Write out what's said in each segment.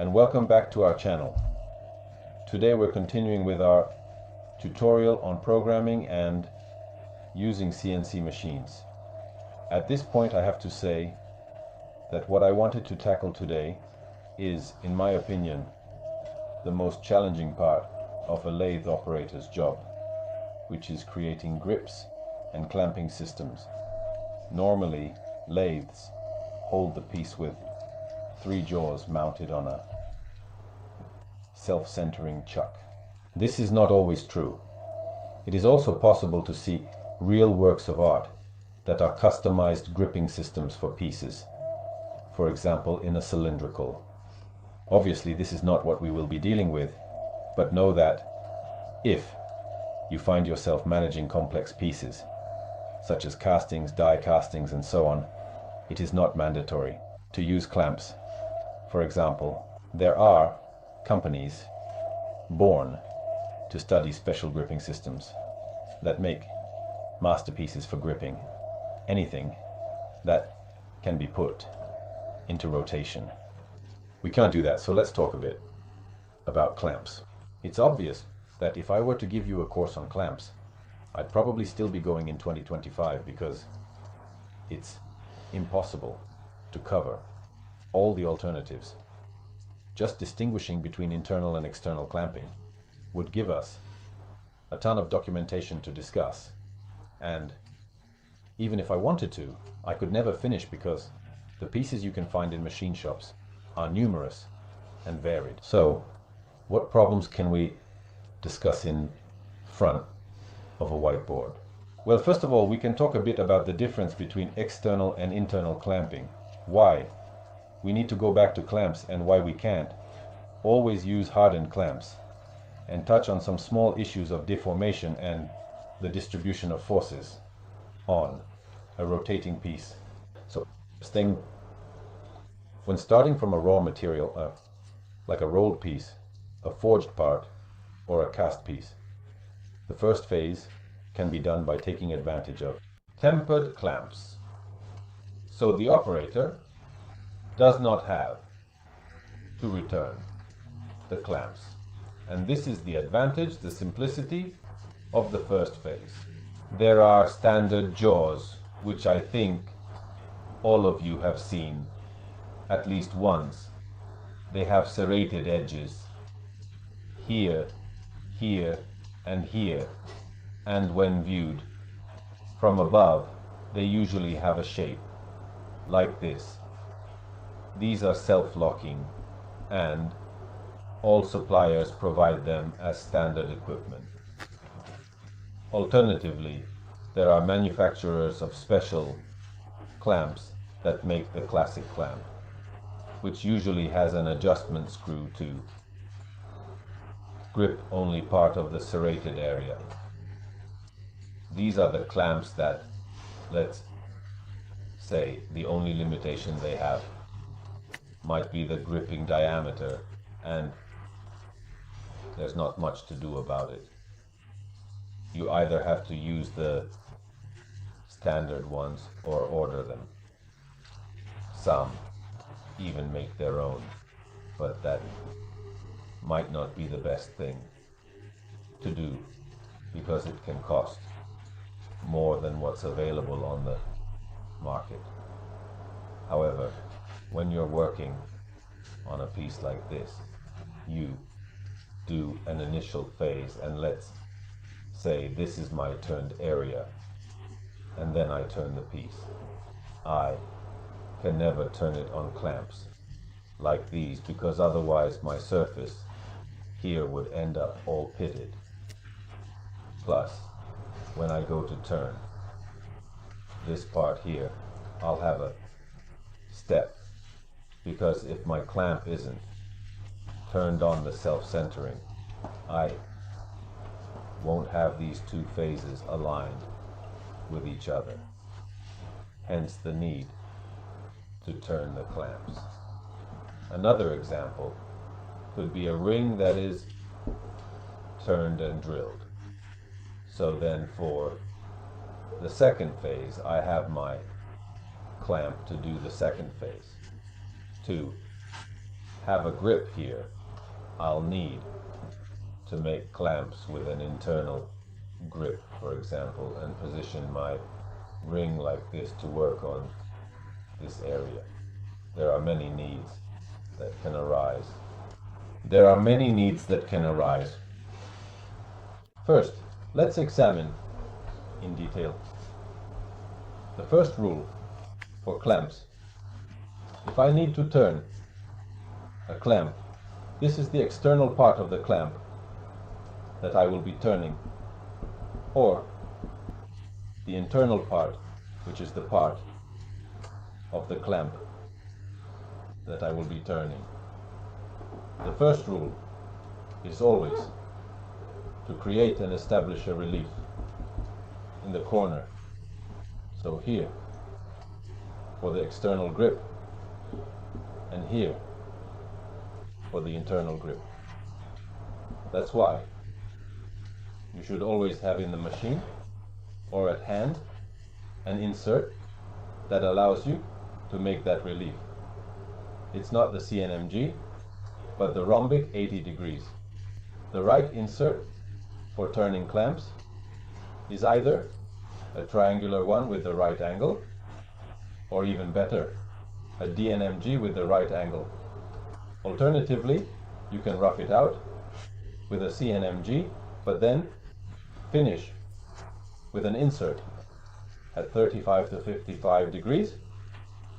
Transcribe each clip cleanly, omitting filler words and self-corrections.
and welcome back to our channel. Today we're continuing with our tutorial on programming and using CNC machines. At this point I have to say that what I wanted to tackle today is, in my opinion, the most challenging part of a lathe operator's job, which is creating grips and clamping systems. Normally, lathes hold the piece with 3 jaws mounted on a self-centering chuck. This is not always true. It is also possible to see real works of art that are customized gripping systems for pieces, for example in a cylindrical. Obviously this is not what we will be dealing with, but know that if you find yourself managing complex pieces, such as castings, die castings and so on, it is not mandatory to use clamps. For example, there are companies born to study special gripping systems that make masterpieces for gripping anything that can be put into rotation. We can't do that, so let's talk a bit about clamps. It's obvious that if I were to give you a course on clamps, I'd probably still be going in 2025 because it's impossible to cover all the alternatives. Just distinguishing between internal and external clamping would give us a ton of documentation to discuss, and even if I wanted to, I could never finish because the pieces you can find in machine shops are numerous and varied. So, what problems can we discuss in front of a whiteboard? Well, first of all, we can talk a bit about the difference between external and internal clamping. Why we need to go back to clamps and why we can't always use hardened clamps, and touch on some small issues of deformation and the distribution of forces on a rotating piece. So, first thing, when starting from a raw material, like a rolled piece, a forged part, or a cast piece, the first phase can be done by taking advantage of tempered clamps. So the operator does not have to return the clamps. And this is the advantage, the simplicity of the first phase. There are standard jaws, which I think all of you have seen at least once. They have serrated edges here, here, and here, and when viewed from above, they usually have a shape like this. These are self-locking, and all suppliers provide them as standard equipment. Alternatively, there are manufacturers of special clamps that make the classic clamp, which usually has an adjustment screw to grip only part of the serrated area. These are the clamps that, let's say, the only limitation they have might be the gripping diameter, and there's not much to do about it. You either have to use the standard ones or order them. Some even make their own, but that might not be the best thing to do because it can cost more than what's available on the market. However, when you're working on a piece like this, you do an initial phase, and let's say this is my turned area, and then I turn the piece. I can never turn it on clamps like these because otherwise my surface here would end up all pitted. Plus, when I go to turn this part here, I'll have a step, because if my clamp isn't turned on the self-centering, I won't have these two phases aligned with each other. Hence the need to turn the clamps. Another example could be a ring that is turned and drilled. So then for the second phase, I have my clamp to do the second phase, to have a grip here, I'll need to make clamps with an internal grip, for example, and position my ring like this to work on this area. There are many needs that can arise. First, let's examine in detail. The first rule for clamps. If I need to turn a clamp, this is the external part of the clamp that I will be turning, or the internal part, which is the part of the clamp that I will be turning. The first rule is always to create and establish a relief in the corner. So here for the external grip, and here for the internal grip. That's why you should always have in the machine or at hand an insert that allows you to make that relief. It's not the CNMG, but the rhombic 80 degrees. The right insert for turning clamps is either a triangular one with the right angle, or even better, a DNMG with the right angle. Alternatively, you can rough it out with a CNMG, but then finish with an insert at 35 to 55 degrees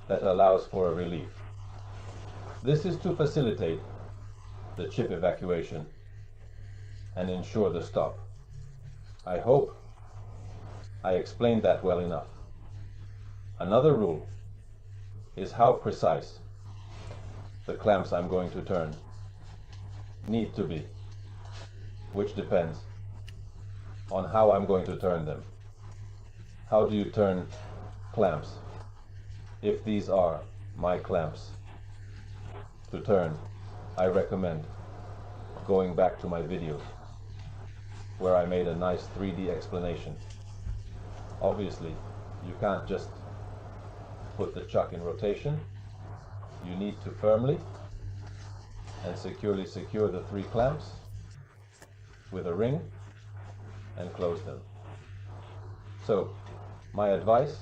that allows for a relief. This is to facilitate the chip evacuation and ensure the stop. I hope I explained that well enough. Another rule is how precise the clamps I'm going to turn need to be, which depends on how I'm going to turn them. How do you turn clamps? If these are my clamps to turn, I recommend going back to my videos where I made a nice 3D explanation. Obviously, you can't just put the chuck in rotation. You need to firmly and securely secure the 3 clamps with a ring and close them. So, my advice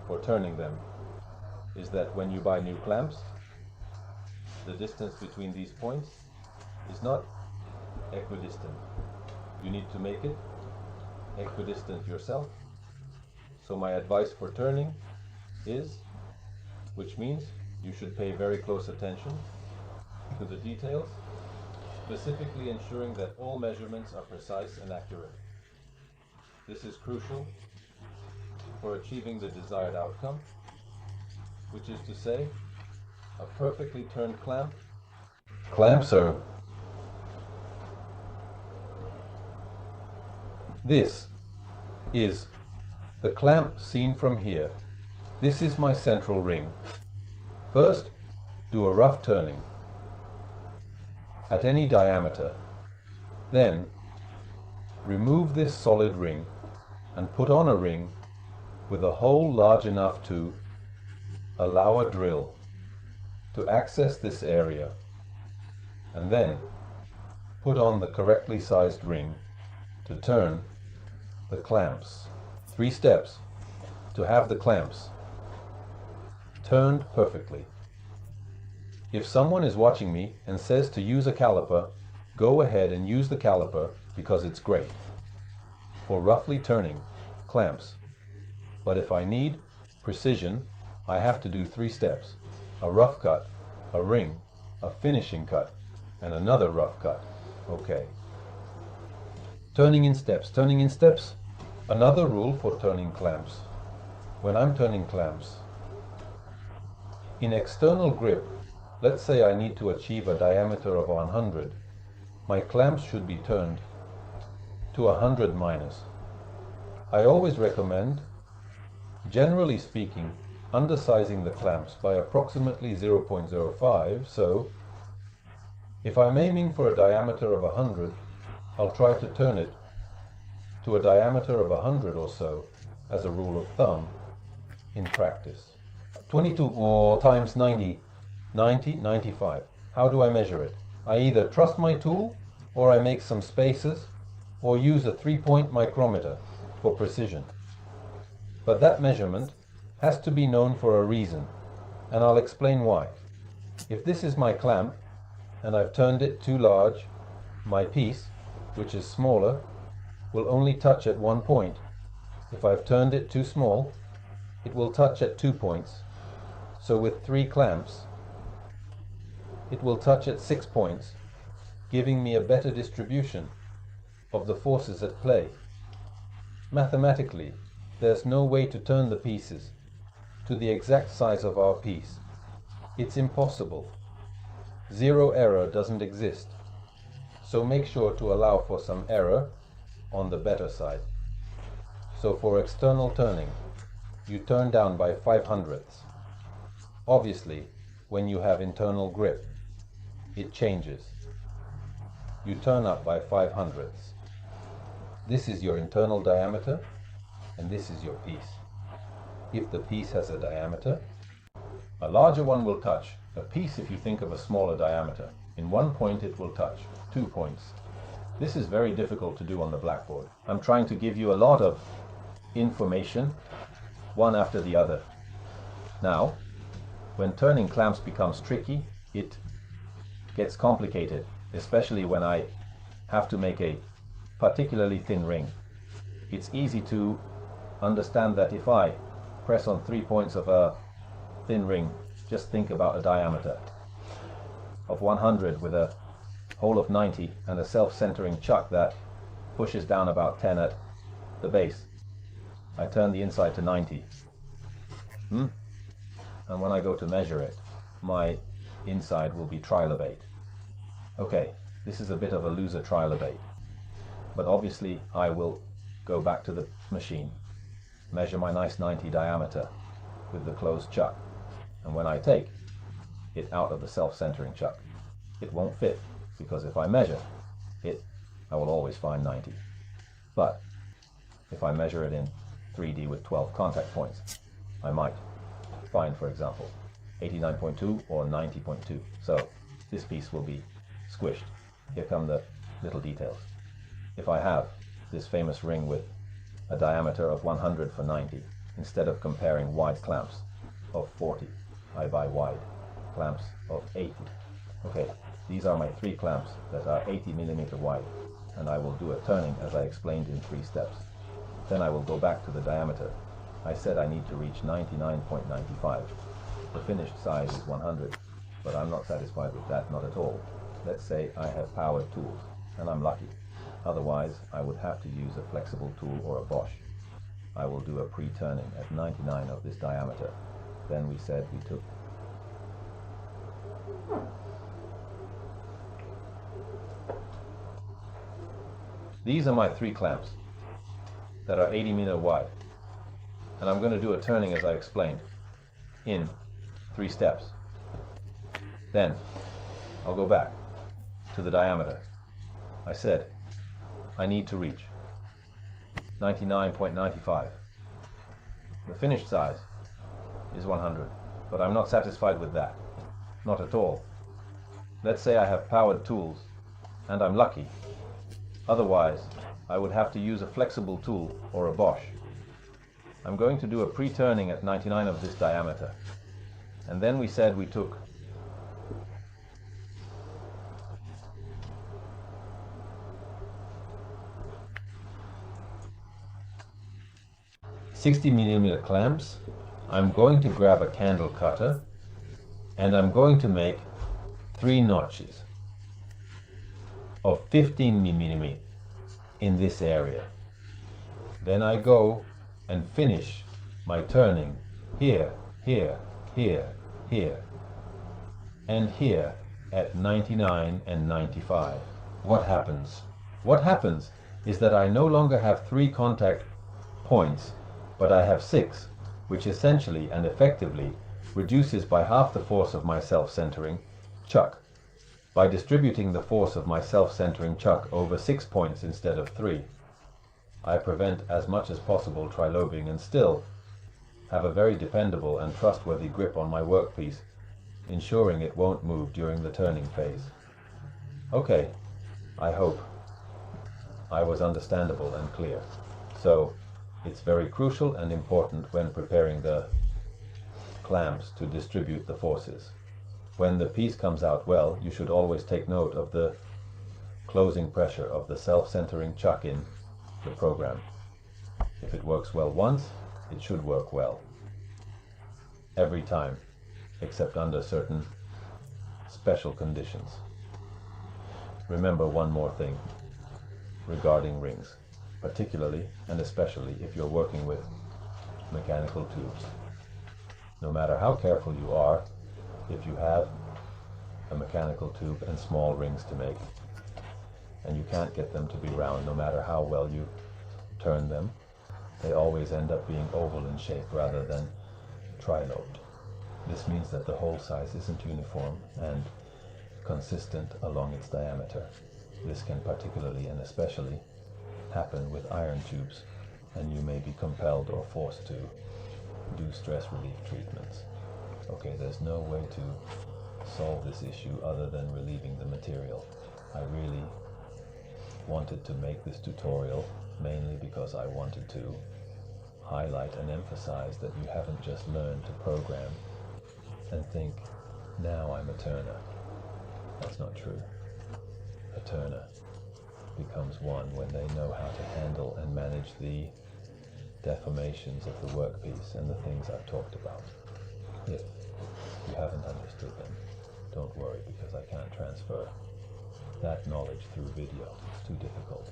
for turning them is that when you buy new clamps, the distance between these points is not equidistant. You need to make it equidistant yourself. So my advice for turning is, which means you should pay very close attention to the details, specifically ensuring that all measurements are precise and accurate. This is crucial for achieving the desired outcome, which is to say, a perfectly turned clamp. Clamps are... This is the clamp seen from here. This is my central ring. First, do a rough turning at any diameter. Then, remove this solid ring and put on a ring with a hole large enough to allow a drill to access this area, and then put on the correctly sized ring to turn the clamps. 3 steps to have the clamps turned perfectly. If someone is watching me and says to use a caliper, go ahead and use the caliper because it's great for roughly turning clamps. But if I need precision, I have to do 3 steps: a rough cut, a ring, a finishing cut, and another rough cut. Okay. Turning in steps. Turning in steps. Another rule for turning clamps. When I'm turning clamps, in external grip, let's say I need to achieve a diameter of 100, my clamps should be turned to 100 minus. I always recommend, generally speaking, undersizing the clamps by approximately 0.05, so if I'm aiming for a diameter of 100, I'll try to turn it to a diameter of 100 or so as a rule of thumb in practice. 22 or times 90 90, 95. How do I measure it? I either trust my tool, or I make some spaces, or use a 3-point micrometer for precision. But that measurement has to be known for a reason, and I'll explain why. If this is my clamp, and I've turned it too large, my piece, which is smaller, will only touch at 1 point. If I've turned it too small, it will touch at 2 points. So with 3 clamps, it will touch at 6 points, giving me a better distribution of the forces at play. Mathematically, there's no way to turn the pieces to the exact size of our piece. It's impossible. Zero error doesn't exist. So make sure to allow for some error on the better side. So for external turning, you turn down by 5/100. Obviously, when you have internal grip, it changes. You turn up by 5/100. This is your internal diameter, and this is your piece. If the piece has a diameter, a larger one will touch. A piece, if you think of a smaller diameter, in 1 point it will touch 2 points. This is very difficult to do on the blackboard. I'm trying to give you a lot of information, one after the other. Now, when turning clamps becomes tricky, it gets complicated, especially when I have to make a particularly thin ring. It's easy to understand that if I press on 3 points of a thin ring, just think about a diameter of 100 with a hole of 90 and a self-centering chuck that pushes down about 10 at the base. I turn the inside to 90. And when I go to measure it, my inside will be trilobate. Okay, this is a bit of a loser trilobate, but obviously I will go back to the machine, measure my nice 90 diameter with the closed chuck, and when I take it out of the self-centering chuck, it won't fit, because if I measure it, I will always find 90. But if I measure it in 3D with 12 contact points, I might find, for example, 89.2 or 90.2. So this piece will be squished. Here come the little details. If I have this famous ring with a diameter of 100 for 90, instead of comparing wide clamps of 40, I buy wide clamps of 80. Okay, these are my 3 clamps that are 80 millimeter wide, and I will do a turning as I explained in 3 steps. Then I will go back to the diameter. I said I need to reach 99.95. The finished size is 100, but I'm not satisfied with that, not at all. Let's say I have powered tools, and I'm lucky. Otherwise, I would have to use a flexible tool or a Bosch. I will do a pre-turning at 99 of this diameter. Then we said we took these are my 3 clamps that are 80 meter wide, and I'm going to do a turning as I explained in 3 steps. Then I'll go back to the diameter. I said I need to reach 99.95. The finished size is 100, but I'm not satisfied with that, not at all. Let's say I have powered tools and I'm lucky. Otherwise, I would have to use a flexible tool or a Bosch. I'm going to do a pre-turning at 99 of this diameter. And then we said we took 60 millimeter clamps. I'm going to grab a candle cutter and I'm going to make 3 notches of 15 millimeter in this area. Then I go and finish my turning here, here, here, here, and here at 99 and 95. What happens? What happens is that I no longer have 3 contact points, but I have 6, which essentially and effectively reduces by half the force of my self-centering chuck. By distributing the force of my self-centering chuck over 6 points instead of 3, I prevent as much as possible trilobing and still have a very dependable and trustworthy grip on my workpiece ensuring it won't move during the turning phase. Okay, I hope I was understandable and clear. So, it's very crucial and important when preparing the clamps to distribute the forces. When the piece comes out well, you should always take note of the closing pressure of the self-centering chuck in the program. If it works well once, it should work well every time, except under certain special conditions. Remember one more thing regarding rings, particularly and especially if you're working with mechanical tubes. No matter how careful you are, if you have a mechanical tube and small rings to make, and you can't get them to be round no matter how well you turn them, they always end up being oval in shape rather than tri-lobed. This means that the hole size isn't uniform and consistent along its diameter. This can particularly and especially happen with iron tubes, and you may be compelled or forced to do stress relief treatments. Okay, there's no way to solve this issue other than relieving the material. I really wanted to make this tutorial mainly because I wanted to highlight and emphasize that you haven't just learned to program and think, now I'm a turner. That's not true. A turner becomes one when they know how to handle and manage the deformations of the workpiece and the things I've talked about. If you haven't understood them, don't worry, because I can't transfer that knowledge through video. It's too difficult.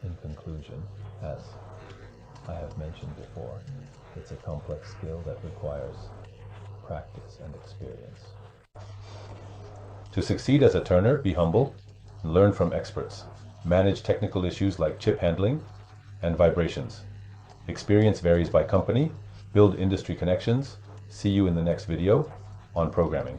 In conclusion, as I have mentioned before, it's a complex skill that requires practice and experience. To succeed as a turner, be humble and learn from experts. Manage technical issues like chip handling and vibrations. Experience varies by company. Build industry connections. See you in the next video on programming.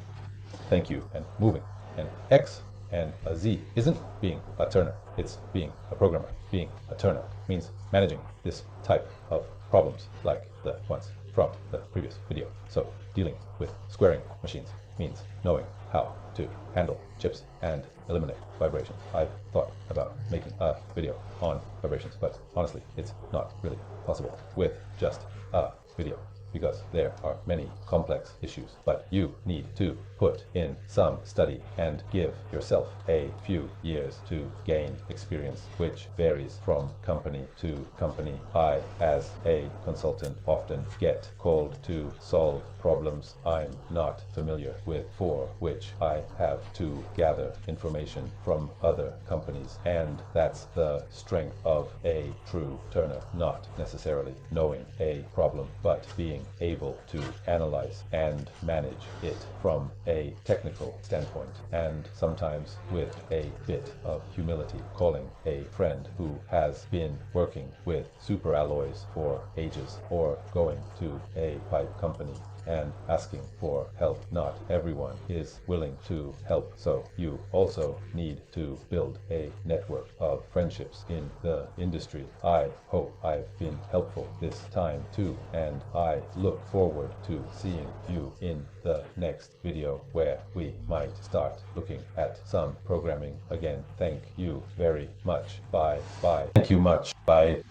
Thank you. And moving an X and a Z isn't being a turner. It's being a programmer. Being a turner means managing this type of problems like the ones from the previous video. So dealing with squaring machines means knowing how to handle chips and eliminate vibrations. I've thought about making a video on vibrations, but honestly, it's not really possible with just a video, because there are many complex issues. But you need to put in some study and give yourself a few years to gain experience, which varies from company to company. I, as a consultant, often get called to solve problems I'm not familiar with, for which I have to gather information from other companies. And that's the strength of a true turner, not necessarily knowing a problem, but being able to analyze and manage it from a technical standpoint, and sometimes with a bit of humility, calling a friend who has been working with superalloys for ages, or going to a pipe company and asking for help. Not everyone is willing to help, so you also need to build a network of friendships in the industry. I hope I've been helpful this time too, and I look forward to seeing you in the next video, where we might start looking at some programming again. Thank you very much. Bye. Bye. Thank you much. Bye.